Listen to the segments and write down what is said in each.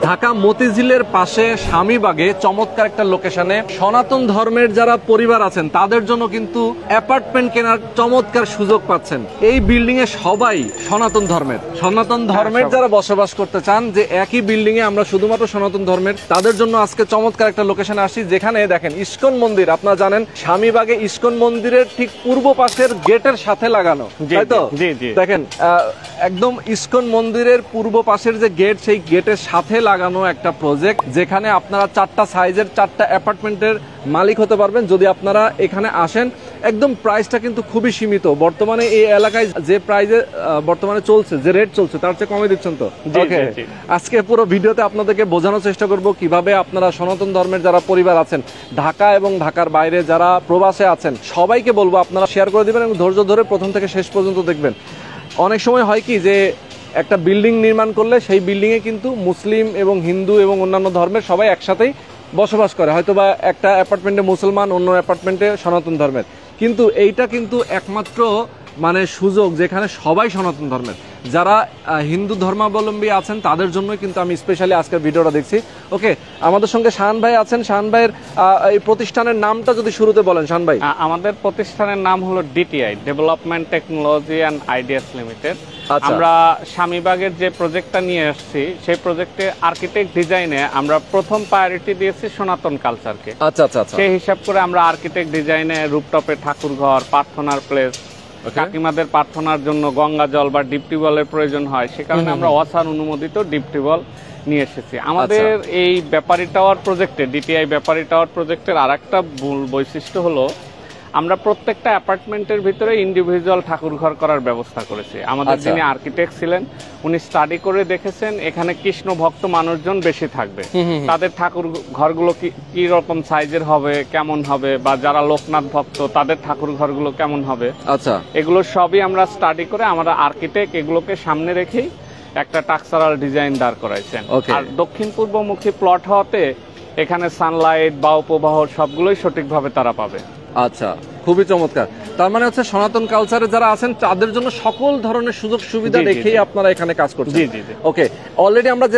ঢাকা মতিঝিলের পাশে স্বামীবাগে চমৎকার একটা লোকেশনে সনাতন ধর্মের যারা পরিবার আছেন তাদের জন্য কিন্তু অ্যাপার্টমেন্ট কেনার চমৎকার সুযোগ পাচ্ছেন। এই বিল্ডিং এ সবাই সনাতন ধর্মের যারা বসবাস করতে চান, যে একই বিল্ডিং এ আমরা শুধুমাত্র সনাতন ধর্মের, তাদের জন্য আজকে চমৎকার একটা লোকেশনে আসি, যেখানে দেখেন ইস্কন মন্দির। আপনারা জানেন স্বামীবাগে ইস্কন মন্দিরের ঠিক পূর্ব পাশের গেটের সাথে লাগানো, তাই তো? দেখেন একদম ইস্কন মন্দিরের পূর্ব পাশের যে গেট, সেই গেটের সাথে লাগানো একটা প্রজেক্ট, যেখানে আপনারা 4টা সাইজের 4টা অ্যাপার্টমেন্টের মালিক হতে পারবেন যদি আপনারা এখানে আসেন। একদম প্রাইসটা কিন্তু খুবই সীমিত। বর্তমানে এই এলাকায় যে প্রাইসে বর্তমানে চলছে, যে রেট চলছে, তার চেয়ে কমে দিচ্ছেন তো। ওকে, আজকে পুরো ভিডিওতে আপনাদেরকে বোঝানোর চেষ্টা করব কিভাবে আপনারা সনাতন ধর্মের যারা পরিবার আছেন, ঢাকা এবং ঢাকার বাইরে যারা প্রবাসে আছেন, সবাইকে বলবো আপনারা শেয়ার করে দিবেন এবং ধৈর্য ধরে প্রথম থেকে শেষ পর্যন্ত দেখবেন। অনেক সময় হয় কি যে একটা বিল্ডিং নির্মাণ করলে সেই বিল্ডিং এ কিন্তু মুসলিম এবং হিন্দু এবং অন্যান্য ধর্মের সবাই একসাথেই বসবাস করে, হয়তোবা একটা অ্যাপার্টমেন্টে মুসলমান, অন্য অ্যাপার্টমেন্টে সনাতন ধর্মের। কিন্তু এইটা কিন্তু একমাত্র মানে সুযোগ যেখানে সবাই সনাতন ধর্মের। যারা হিন্দু ধর্মাবলম্বী আছেন তাদের জন্য কিন্তু আমি স্পেশালি আজকের ভিডিওটা দেখছি। ওকে, আমাদের সঙ্গে শাহান ভাই আছেন। শাহান ভাইয়ের এই প্রতিষ্ঠানের নামটা যদি শুরুতে বলেন। শাহান ভাই, আমাদের প্রতিষ্ঠানের নাম হলো DTI, development technology and ideas limited. আমরা স্বামীবাগের যে প্রজেক্টটা নিয়ে আসছি, সেই প্রজেক্টে আর্কিটেক্ট ডিজাইনে আমরা প্রথম প্রায়োরিটি দিয়েছি সনাতন কালচারকে। আচ্ছা, সেই হিসাব করে আমরা আর্কিটেক্ট ডিজাইনে রুফটপে ঠাকুরঘর, প্রার্থনার প্লেস, কাকিমাদের প্রার্থনার জন্য গঙ্গা জল বা ডিপ টিউবওয়েলের প্রয়োজন হয়, সে কারণে আমরা ওয়াসার অনুমোদিত ডিপ টিউবওয়েল নিয়ে এসেছি। আমাদের এই ব্যাপারী টাওয়ার প্রজেক্টে, ডিটিআই ব্যাপারী টাওয়ার প্রজেক্টের আরেকটা বৈশিষ্ট্য হলো আমরা প্রত্যেকটা অ্যাপার্টমেন্টের ভিতরে ইন্ডিভিজুয়াল ঠাকুরঘর করার ব্যবস্থা করেছি। আমাদের যিনি আর্কিটেক্ট ছিলেন, উনি স্টাডি করে দেখেছেন এখানে কৃষ্ণ ভক্ত মানুষজন বেশি থাকবে, তাদের ঠাকুর ঘরগুলো কি রকম সাইজের হবে, কেমন হবে, বা যারা লোকনাথ ভক্ত তাদের ঠাকুর ঘরগুলো কেমন হবে। আচ্ছা, এগুলো সবই আমরা স্টাডি করে আমরা আর্কিটেক্ট এগুলোকে সামনে রেখেই একটা স্ট্রাকচারাল ডিজাইন দাঁড় করাইছেন। আর দক্ষিণ পূর্বমুখী প্লট হওয়াতে এখানে সানলাইট বা প্রবাহ সবগুলোই সঠিকভাবে তারা পাবে। আচ্ছা, খুবই চমৎকার। তার মানে হচ্ছে সনাতন কালচারে যারা আছেন তাদের জন্য সকল ধরনের সুযোগ সুবিধা রেখেই আপনারা এখানে কাজ করছেন। ওকে, অলরেডি আমরা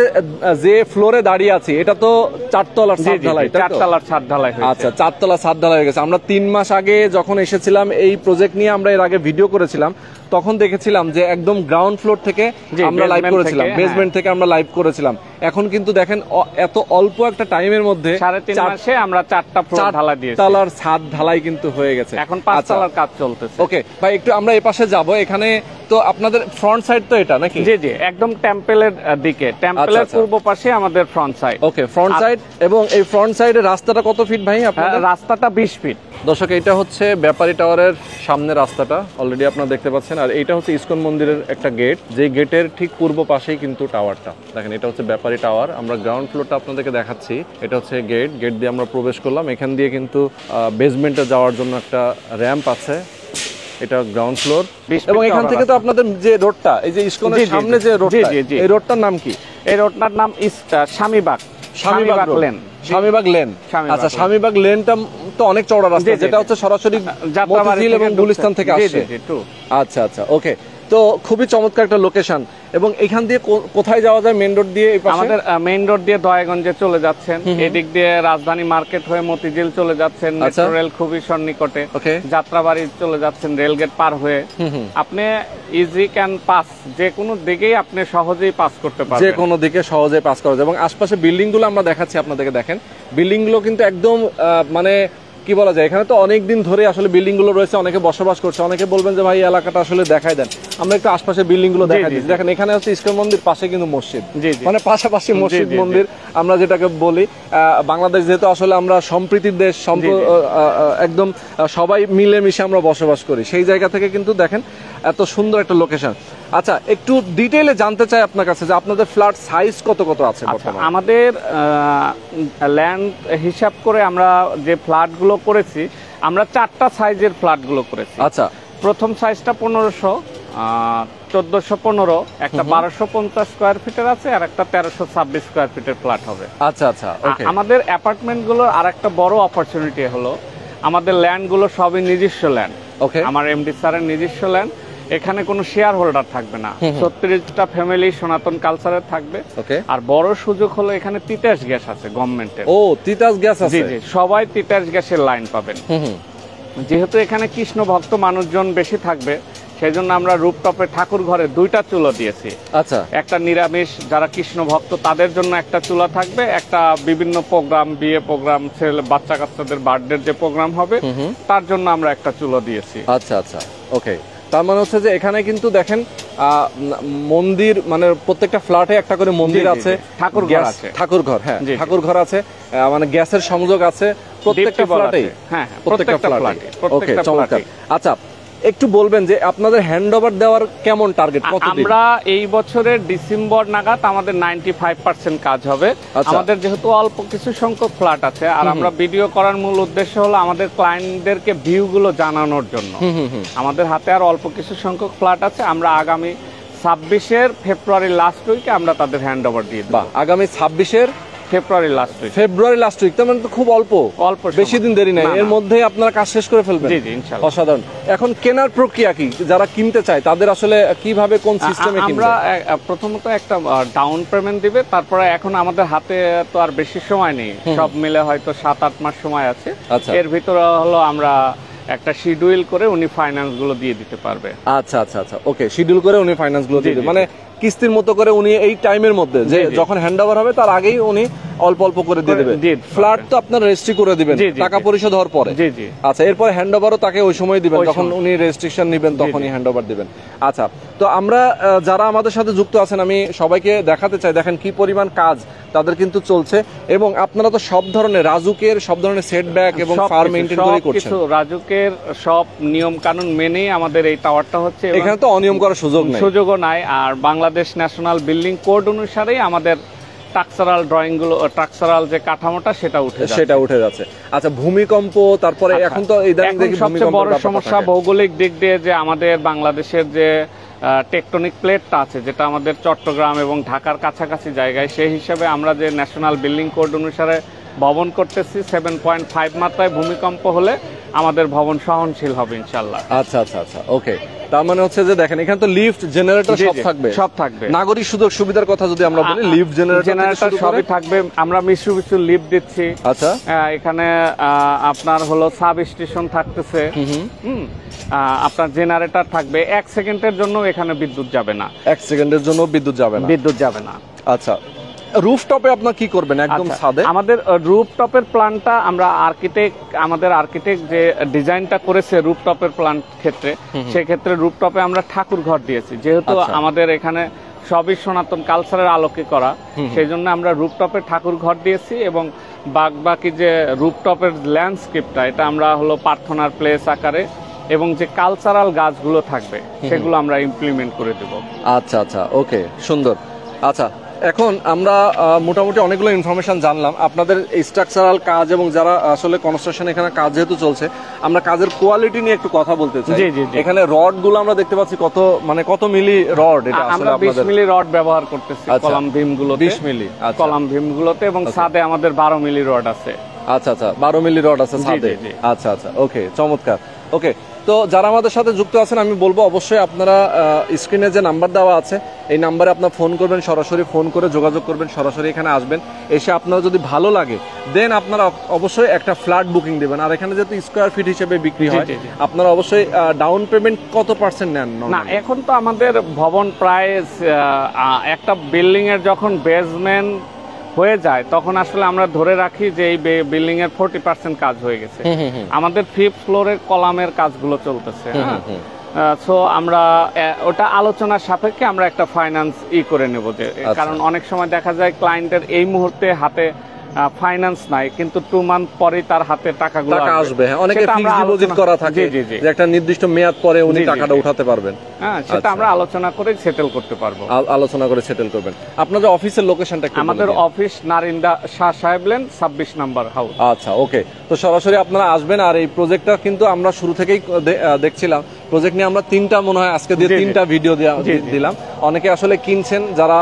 যে ফ্লোরে দাঁড়িয়ে আছি এটা তো 4তলার ছাদ ঢালাই। 4তলার ছাদ ঢালাই। আচ্ছা, 4তলার ছাদ ঢালাই হয়ে গেছে। আমরা 3 মাস আগে যখন এসেছিলাম এই প্রজেক্ট নিয়ে, আমরা এর আগে ভিডিও করেছিলাম, তখন দেখেছিলাম যে একদম গ্রাউন্ড ফ্লোর থেকে আমরা লাইভ করেছিলাম, বেসমেন্ট থেকে আমরা লাইভ করেছিলাম। এখন কিন্তু দেখেন এত অল্প একটা টাইমের মধ্যে 3.5 মাসে আমরা 4টা ফ্লোর ঢালাই দিয়েছি। 4তলার ছাদ ঢালাই কিন্তু হয়ে গেছে, এখন 5তলার কাজ চলতেছে। ওকে ভাই, একটু আমরা এই পাশে যাব। এখানে তো আপনাদের ফ্রন্ট সাইড তো এটা নাকি? জি, একদম টেম্পলের দিকে, টেম্পলের পূর্ব পাশে আমাদের ফ্রন্ট সাইড। ওকে, ফ্রন্ট সাইড। এবং এই ফ্রন্ট সাইডের রাস্তাটা কত ফিট ভাই আপনাদের? রাস্তাটা 20 ফিট। দর্শক, এটা হচ্ছে ব্যাপারী টাওয়ারের সামনে রাস্তাটা, অলরেডি আপনারা দেখতে পাচ্ছেন। আর এইটা হচ্ছে ইস্কন মন্দিরের একটা গেট, যে গেটের ঠিক পূর্ব পাশেই কিন্তু টাওয়ারটা। দেখেন, এটা হচ্ছে ব্যাপারী টাওয়ার। আমরা গ্রাউন্ড ফ্লোরটা আপনাদেরকে দেখাচ্ছি। এটা হচ্ছে গেট দিয়ে আমরা প্রবেশ করলাম। এখান দিয়ে কিন্তু বেসমেন্টে যাওয়ার জন্য একটা র্যাম্প আছে। এটা গ্রাউন্ড ফ্লোর। এবং এখান থেকে তো আপনাদের যে রোডটা, এই যে ইস্কনের সামনে যে রোডটা, এই রোডটার নাম কি? এই রোডটার নাম স্বামীবাগ লেন। স্বামীবাগ লেন। আচ্ছা, স্বামীবাগ লেনটা তো অনেক চওড়া রাস্তা, যেটা হচ্ছে সরাসরি মতিঝিল এবং গুলিস্তান থেকে আসছে। আচ্ছা, ওকে। তো খুবই চমৎকার একটা লোকেশন। এবং এখান দিয়ে কোথায় যাওয়া যায়? মেইন রোড দিয়ে? আমাদের মেইন রোড দিয়ে দয়াগঞ্জে চলে যাচ্ছেন, এদিক দিয়ে রাজধানী মার্কেট হয়ে মতিঝিল চলে যাচ্ছেন, মেট্রো রেল খুবই সন্নিকটে, যাত্রাবাড়ি চলে যাচ্ছেন রেলগেট পার হয়ে। আপনি ইজি ক্যান পাস, যে কোনো দিকেই আপনি সহজেই পাস করতে পারবেন, যে কোনো দিকে সহজেই পাস করা যায়। এবং আশপাশে বিল্ডিং গুলো আমরা দেখাচ্ছি আপনাদেরকে, দেখেন বিল্ডিং গুলো কিন্তু একদম মানে কি বলা যায়, এখানে তো অনেক দিন ধরে আসলে বিল্ডিং গুলো রয়েছে, অনেকে বসবাস করছে। অনেকে বলবেন যে ভাই এলাকাটা আসলে দেখাই দেন, আমরা একটু আশপাশে বিল্ডিং গুলো দেখাই দিচ্ছি। দেখেন, এখানে হচ্ছে ইস্কন মন্দির, পাশে কিন্তু মসজিদ, মানে পাশাপাশি মসজিদ মন্দির আমরা যেটাকে বলি। বাংলাদেশ যেহেতু আসলে আমরা সম্প্রীতির দেশ, একদম সবাই মিলেমিশে আমরা বসবাস করি, সেই জায়গা থেকে কিন্তু দেখেন এত সুন্দর একটা লোকেশন। আচ্ছা, একটু ডিটেইলে জানতে চাই আপনার কাছে যে আপনাদের ফ্ল্যাট সাইজ কত আছে? আমাদের ল্যান্ড হিসাব করে আমরা যে ফ্ল্যাটগুলো করেছি, আমরা 4টা সাইজের ফ্ল্যাটগুলো করেছি। আচ্ছা, প্রথম সাইজটা 1500, 1415, একটা 1250 স্কয়ার ফিটের আছে, আর একটা 1326 স্কয়ার ফিটের ফ্ল্যাট হবে। আচ্ছা, আমাদের অ্যাপার্টমেন্টগুলোর আর একটা বড় অপরচুনিটি হলো আমাদের ল্যান্ডগুলো সবই নিজস্ব ল্যান্ড। আমার এমডি স্যারের নিজস্ব ল্যান্ড, এখানে কোনো শেয়ার হোল্ডার থাকবে না, 36টা ফ্যামিলি সনাতন কালচারের থাকবে। আর বড় সুযোগ হলো এখানে তিতাস গ্যাস আছে গভর্নমেন্টের। ও, তিতাস গ্যাস আছে? জি জি, সবাই তিতাস গ্যাসের লাইন পাবেন। যেহেতু এখানে কৃষ্ণ ভক্ত মানুষজন বেশি থাকবে, সেই জন্য আমরা রুফটপে ঠাকুর ঘরে 2টা চুলা দিয়েছি। আচ্ছা, একটা নিরামিষ যারা কৃষ্ণ ভক্ত তাদের জন্য একটা চুলা থাকবে, একটা বিভিন্ন প্রোগ্রাম, বিয়ে প্রোগ্রাম, ছেলে বাচ্চা কাচ্চাদের বার্থডে যে প্রোগ্রাম হবে তার জন্য আমরা একটা চুলা দিয়েছি। আচ্ছা আচ্ছা, ওকে। তার মানে হচ্ছে যে এখানে কিন্তু দেখেন মন্দির, মানে প্রত্যেকটা ফ্ল্যাটে একটা করে মন্দির আছে, ঠাকুর ঘর আছে, হ্যাঁ ঠাকুর ঘর আছে, মানে গ্যাসের সংযোগ আছে প্রত্যেকটা ফ্ল্যাটে। হ্যাঁ, প্রত্যেকটা ফ্ল্যাটে। ওকে, চমৎকার। আচ্ছা, একটু বলবেন যে আপনাদের হ্যান্ডওভার দেওয়ার কেমন টার্গেট? আমরা এই বছরের ডিসেম্বর নাগাদ আমাদের 95% কাজ হবে। আমাদের যেহেতু অল্প কিছু সংখ্যক ফ্ল্যাট আছে, আর আমরা ভিডিও করার মূল উদ্দেশ্য হলো আমাদের ক্লায়েন্টদেরকে ভিউ গুলো জানানোর জন্য। আমাদের হাতে আর অল্প কিছু সংখ্যক ফ্ল্যাট আছে, আমরা আগামী 26 ফেব্রুয়ারি লাস্ট উইকে আমরা তাদের হ্যান্ডওভার দিয়ে দেব। আগামী 26 ফেব্রুয়ারি লাস্ট উইক, তার মানে তো খুব অল্প, বেশি দিন দেরি নাই, এর মধ্যেই আপনারা কাজ শেষ করে ফেলবেন। জি জি, ইনশাআল্লাহ। অসাধারণ। এখন কেনার প্রক্রিয়া কি? যারা কিনতে চায় তাদের আসলে কিভাবে, কোন সিস্টেমে কিনবে? আমরা প্রথমত একটা ডাউন পেমেন্ট দিবে, তারপরে এখন আমাদের হাতে তো আর বেশি সময় নেই, সব মিলে হয়তো 7-8 মাস সময় আছে। এর ভিতরে হলো আমরা একটা শিডিউল করে উনি ফাইন্যান্স গুলো দিয়ে দিতে পারবে। আচ্ছা আচ্ছা আচ্ছা, ওকে, শিডিউল করে উনি ফাইন্যান্স গুলো দিয়ে দিবে, মানে কিস্তির মতো করে উনি এই টাইমের মধ্যে, যে যখন হ্যান্ডওভার হবে তার আগেই উনি অল্প অল্প করে দিয়ে দেবে। ফ্ল্যাট তো আপনার রেজিস্ট্রি করে দিবেন টাকা পরিশোধ হওয়ার পরে। জি জি। আচ্ছা, এরপর হ্যান্ডওভারও তাকে ওই সময় দিবেন যখন উনি রেজিস্ট্রেশন নেবেন, তখনই হ্যান্ডওভার দিবেন। আচ্ছা, তো আমরা যারা আমাদের সাথে যুক্ত আছেন, আমি সবাইকে দেখাতে চাই, দেখেন কি পরিমাণ কাজ তাদের কিন্তু চলছে, এবং আপনারা তো সব ধরনের রাজুকের সব ধরনের সেটব্যাক এবং ফার্ম মেইনটেইন করে করছেন। রাজুকের সব নিয়ম কানুন মেনেই আমাদের এই টাওয়ারটা হচ্ছে, এখানে তো অনিয়ম করার সুযোগও নাই। আর বাংলাদেশ ন্যাশনাল বিল্ডিং কোড অনুসারেই আমাদের স্ট্রাকচারাল ড্রয়িং গুলো, স্ট্রাকচারাল যে কাঠামোটা সেটা উঠে যাচ্ছে। আচ্ছা, ভূমিকম্প, তারপরে এখন তো ইদানিং দেখি সবচেয়ে বড় সমস্যা ভৌগোলিক দিক দিয়ে যে আমাদের বাংলাদেশের যে টেকটনিক প্লেটটা আছে, যেটা আমাদের চট্টগ্রাম এবং ঢাকার কাছাকাছি জায়গায়, সেই হিসাবে আমরা যে ন্যাশনাল বিল্ডিং কোড অনুসারে ভবন করতেছি, 7.5 মাত্রায় ভূমিকম্প হলে আমাদের ভবন সহনশীল হবে ইনশাআল্লাহ। আচ্ছা আচ্ছা আচ্ছা, ওকে। তার মানে হচ্ছে যে দেখেন এখানে তো লিফট, জেনারেটর সব থাকবে। নাগরিক সুযোগ সুবিধার কথা যদি আমরা বলি, লিফট, জেনারেটর সবই থাকবে। আমরা মিশ্র লিফট দিচ্ছি। আচ্ছা, এখানে আপনার হলো সাব স্টেশন থাকতেছে, আপনার জেনারেটর থাকবে। 1 সেকেন্ডের জন্য এখানে বিদ্যুৎ যাবে না, 1 সেকেন্ডের জন্য বিদ্যুৎ যাবে না। আচ্ছা, রুফটপে আপনার কি করবেন? একদম ছাদে? আমাদের রুফটপের প্ল্যানটা আমরা আমাদের আর্কিটেক্ট যে ডিজাইনটা করেছে রুফটপের প্ল্যান ক্ষেত্রে, সেক্ষেত্রে রুফটপে আমরা ঠাকুর ঘর দিয়েছি। যেহেতু আমাদের এখানে সবই সনাতন কালচারের আলোকে করা, সেই জন্য আমরা রুফটপে ঠাকুর ঘর দিয়েছি, এবং বাকি যে রুফটপের ল্যান্ডস্কেপটা, এটা আমরা হলো প্রার্থনার প্লেস আকারে, এবং যে কালচারাল গাছগুলো থাকবে সেগুলো আমরা ইমপ্লিমেন্ট করে দেব। আচ্ছা আচ্ছা, ওকে, সুন্দর। আচ্ছা, এখন আমরা মোটামুটি অনেকগুলো ইনফরমেশন জানলাম আপনাদের স্ট্রাকচারাল কাজ, এবং যারা আসলে কনস্ট্রাকশন এখানে কাজ যেহেতু চলছে, আমরা কাজের কোয়ালিটি নিয়ে একটু কথা বলতে চাই। এখানে রড গুলো আমরা দেখতে পাচ্ছি কত মিলি রড? এটা আমরা 20 মিলি রড ব্যবহার করতেছি কলাম ভীম গুলোতে, 20 মিলি কলাম ভীম গুলোতে, এবং ছাদে আমাদের 12 মিলি রড আছে। আচ্ছা আচ্ছা, 12 মিলি রড আছে ছাদে। আচ্ছা আচ্ছা, ওকে, চমৎকার। ওকে, তো যারা আমাদের সাথে যুক্ত আছেন, আমি বলবো অবশ্যই আপনারা স্ক্রিনে যে নাম্বার দেওয়া আছে, এই নাম্বারে আপনার ফোন করবেন, সরাসরি ফোন করে যোগাযোগ করবেন, সরাসরি এখানে আসবেন, এসে আপনারা যদি ভালো লাগে দেন আপনারা অবশ্যই একটা ফ্ল্যাট বুকিং দেবেন। আর এখানে যেহেতু স্কোয়ার ফিট হিসেবে বিক্রি হয়, আপনারা অবশ্যই ডাউন পেমেন্ট কত % নেন? না, এখন তো আমাদের ভবন প্রায় একটা বিল্ডিং এর যখন বেসমেন্ট হয়ে যায় তখন আসলে আমরা ধরে রাখি যে এই বিল্ডিং এর 40% কাজ হয়ে গেছে। আমাদের 5th ফ্লোরের কলামের কাজগুলো চলতেছে, সো আমরা ওটা আলোচনার সাপেক্ষে আমরা একটা ফাইন্যান্স করে নেব, যে কারণ অনেক সময় দেখা যায় ক্লায়েন্টের এই মুহূর্তে হাতে ফাইন্যান্স নাই, কিন্তু 2 মান্থ পরেই তার হাতে টাকাগুলো আসবে। অনেকে ফিক্সড ডিপোজিট করা থাকে, যে একটা নির্দিষ্ট মেয়াদ পরে উনি টাকাটা উঠাতে পারবেন। হ্যাঁ, সেটা আমরা আলোচনা করে সেটেল করতে পারবো। আলোচনা করে সেটেল করবেন। আপনাদের অফিসের লোকেশনটা কি? আমাদের অফিস নারিন্দা শাহ সাহেব লেন 26 নাম্বার হাউস। আচ্ছা, ওকে। তো সরাসরি আপনারা আসবেন। আর এই প্রজেক্টটা কিন্তু আমরা শুরু থেকেই দেখছিলাম, প্রজেক্ট নিয়ে আমরা 3টা মনে হয় আজকে দিয়ে 3টা ভিডিও দিলাম। অনেকে আসলে কিনছেন, যারা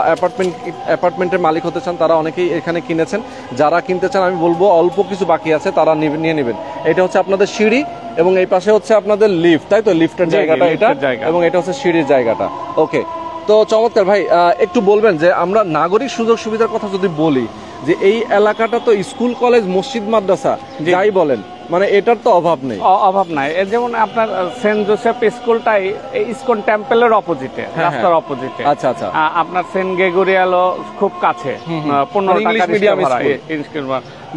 অ্যাপার্টমেন্টের মালিক হতে চান তারা অনেকেই এখানে কিনেছেন। যারা কিনতে চান আমি বলবো অল্প কিছু বাকি আছে, তারা নিয়ে নেবেন। এটা হচ্ছে আপনাদের সিঁড়ি, এবং এই পাশে হচ্ছে আপনাদের লিফট, তাই তো? লিফটের জি, জায়গাটা এটা, লিফটের জায়গা। এবং এটা হচ্ছে সিঁড়ির জায়গাটা। ওকে, তো চমৎকার ভাই। একটু বলবেন যে আমরা নাগরিক সুযোগ সুবিধার কথা যদি বলি, যে এই এলাকাটা তো স্কুল কলেজ মসজিদ মাদ্রাসা জি। যাই বলেন, মানে এটার তো অভাব নেই। অভাব নাই। এর যেমন আপনার সেন্ট জোসেফ স্কুলটাই এই ইসকন টেম্পলের অপোজিটে, রাস্তার অপোজিটে। আচ্ছা আচ্ছা। আপনার সেন্ট গ্রেগরিয়ালও খুব কাছে, 15 মানে ইংলিশ টাকা মিডিয়াম স্কুল,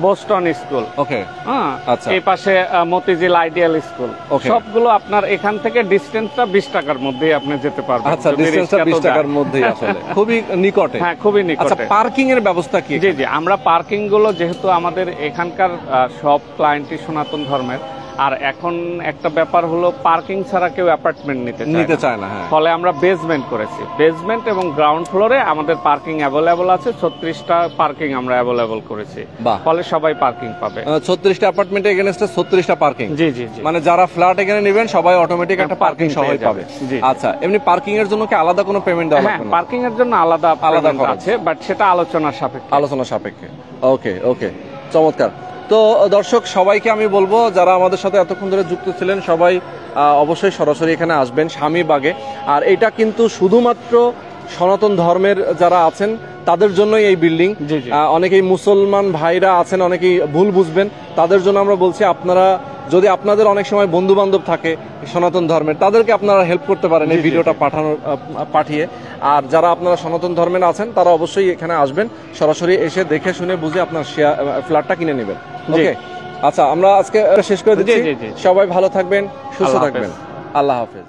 বোস্টন স্কুল। ওকে, হ্যাঁ, আচ্ছা। এই পাশে মতিঝিল আইডিয়াল স্কুল। Okay. সবগুলো আপনার এখান থেকে ডিসটেন্সটা 20 টাকার মধ্যেই আপনি যেতে পারবেন। আচ্ছা, যদি ডিসটেন্সটা রিক্সাতেও 20 টাকার যান। মধ্যেই আসলে খুবই নিকটে। হ্যাঁ, খুবই আচ্ছা, নিকটে। পার্কিং এর ব্যবস্থা কি? জি জি, আমরা পার্কিং গুলো যেহেতু আমাদের এখানকার সব ক্লায়েন্টই সনাতন ধর্মের, আর এখন একটা ব্যাপার হলো পার্কিং ছাড়া কেউ অ্যাপার্টমেন্ট নিতে চায় না। হ্যাঁ। ফলে আমরা বেসমেন্ট করেছি। বেসমেন্ট এবং গ্রাউন্ড ফ্লোরে আমাদের পার্কিং অ্যাভেলেবল আছে। 36টা পার্কিং আমরা অ্যাভেলেবল করেছি। বাহ। ফলে সবাই পার্কিং পাবে। 36টা অ্যাপার্টমেন্টে এগেনস্টে 36টা পার্কিং। জি জি জি। মানে যারা ফ্ল্যাট এখানে নেবেন সবাই অটোমেটিক একটা পার্কিং parking সবাই পেয়ে যাবে। পাবে। জি। আচ্ছা, এমনি পার্কিং এর জন্য কি আলাদা কোনো পেমেন্ট দেওয়া হ্যাঁ, লাগবে না? পার্কিং এর জন্য আলাদা আলাদা payment খরচ আছে, বাট সেটা আলোচনার সাপেক্ষে। আলোচনা সাপেক্ষে। ওকে ওকে, চমৎকার। তো দর্শক সবাইকে আমি বলবো, যারা আমাদের সাথে এতক্ষণ ধরে যুক্ত ছিলেন সবাই অবশ্যই সরাসরি এখানে আসবেন স্বামীবাগে। আর এটা কিন্তু শুধুমাত্র সনাতন ধর্মের যারা আছেন তাদের জন্যই এই বিল্ডিং। জি, জি। অনেকেই মুসলমান ভাইরা আছেন, অনেকেই ভুল বুঝবেন, তাদের জন্য আমরা বলছি, আপনারা যদি আপনাদের অনেক সময় বন্ধু বান্ধব থাকে সনাতন ধর্মের, তাদেরকে আপনারা হেল্প করতে পারেন এই জি, জি, ভিডিওটা জি। পাঠিয়ে। আর যারা আপনারা সনাতন ধর্মের আছেন তারা অবশ্যই এখানে আসবেন, সরাসরি এসে দেখে শুনে বুঝে আপনার ফ্ল্যাটটা কিনে নেবেন। জি। ওকে, আচ্ছা, আমরা আজকে শেষ করে দিচ্ছি। জি, জি, জি। সবাই ভালো থাকবেন, সুস্থ আল্লাহ থাকবেন। হাফেজ। আল্লাহ হাফেজ।